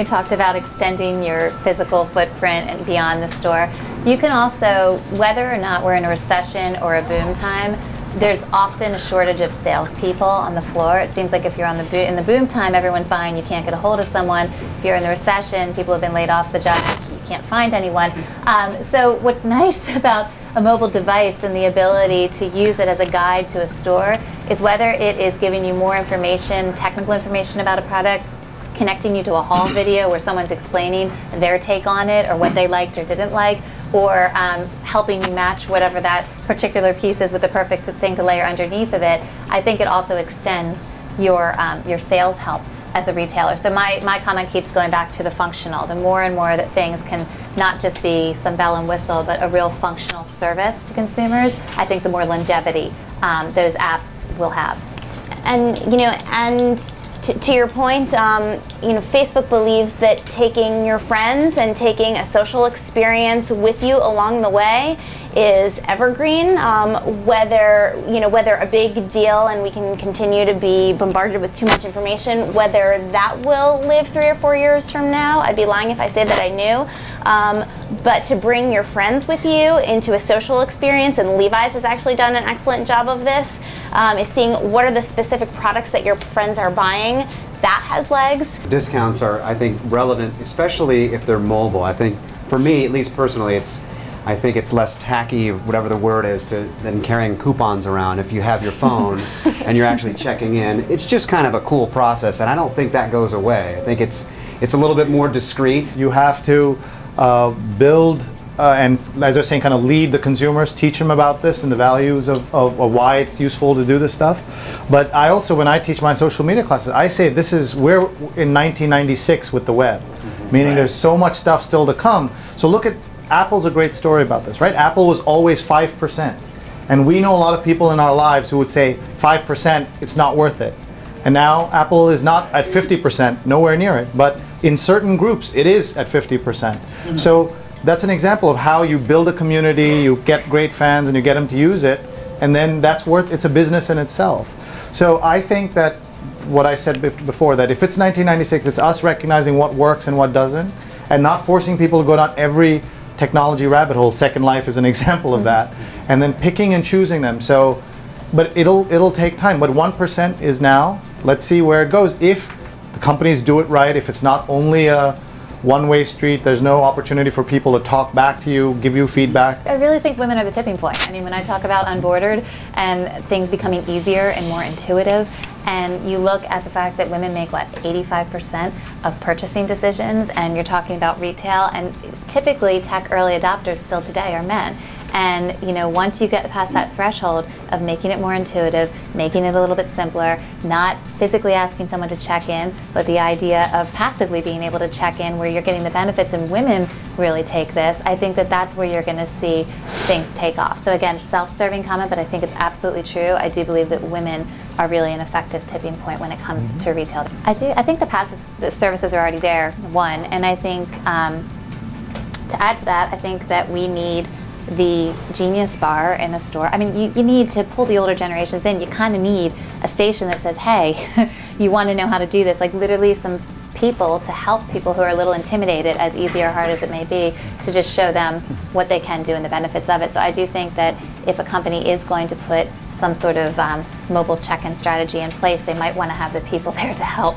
we talked about extending your physical footprint and beyond the store, you can also, whether or not we're in a recession or a boom time, there's often a shortage of salespeople on the floor. It seems like if you're on in the boom time, everyone's buying, you can't get a hold of someone. If you're in the recession, people have been laid off the job, you can't find anyone. So what's nice about a mobile device and the ability to use it as a guide to a store is whether it is giving you more information, technical information about a product, connecting you to a haul video where someone's explaining their take on it or what they liked or didn't like, or helping you match whatever that particular piece is with the perfect thing to layer underneath of it. I think it also extends your sales help as a retailer. So my comment keeps going back to the functional. The more and more that things can not just be some bell and whistle, but a real functional service to consumers, I think the more longevity those apps will have. And to your point, Facebook believes that taking your friends and taking a social experience with you along the way is evergreen. Whether a big deal and we can continue to be bombarded with too much information, whether that will live 3 or 4 years from now, I'd be lying if I said that I knew. But to bring your friends with you into a social experience, and Levi's has actually done an excellent job of this, is seeing what are the specific products that your friends are buying. That has legs. Discounts are, I think, relevant, especially if they're mobile. I think, for me, at least personally, I think it's less tacky, whatever the word is, than carrying coupons around. If you have your phone and you're actually checking in, it's just kind of a cool process, and I don't think that goes away. I think it's a little bit more discreet. You have to build and, as I was saying, kind of lead the consumers, teach them about this and the values of why it's useful to do this stuff. But I also, when I teach my social media classes, I say we're in 1996 with the web, meaning there's so much stuff still to come. So look at Apple's a great story about this, right? Apple was always 5%. And we know a lot of people in our lives who would say 5%, it's not worth it. And now Apple is not at 50%, nowhere near it, but in certain groups it is at 50%. So that's an example of how you build a community, you get great fans and you get them to use it, and then it's a business in itself. So I think that what I said before, that if it's 1996, it's us recognizing what works and what doesn't, and not forcing people to go down every technology rabbit hole. Second Life is an example of that, and then picking and choosing them. So, but it'll take time. But 1% is now. Let's see where it goes. If the companies do it right, if it's not only a one-way street, there's no opportunity for people to talk back to you, give you feedback. I really think women are the tipping point. I mean, when I talk about Unbordered and things becoming easier and more intuitive, and you look at the fact that women make, what, 85% of purchasing decisions, and you're talking about retail, and typically tech early adopters still today are men. And once you get past that threshold of making it more intuitive, making it a little bit simpler, not physically asking someone to check in, but the idea of passively being able to check in where you're getting the benefits, and women really take this, I think that that's where you're going to see things take off. So again, self-serving comment, but I think it's absolutely true. I do believe that women are really an effective tipping point when it comes to retail. I think the services are already there, one, and I think to add to that, I think that we need the Genius Bar in a store. I mean, you need to pull the older generations in. You kind of need a station that says, hey, you want to know how to do this, like literally some people to help people who are a little intimidated, as easy or hard as it may be, to just show them what they can do and the benefits of it. So I do think that if a company is going to put some sort of mobile check-in strategy in place, they might want to have the people there to help.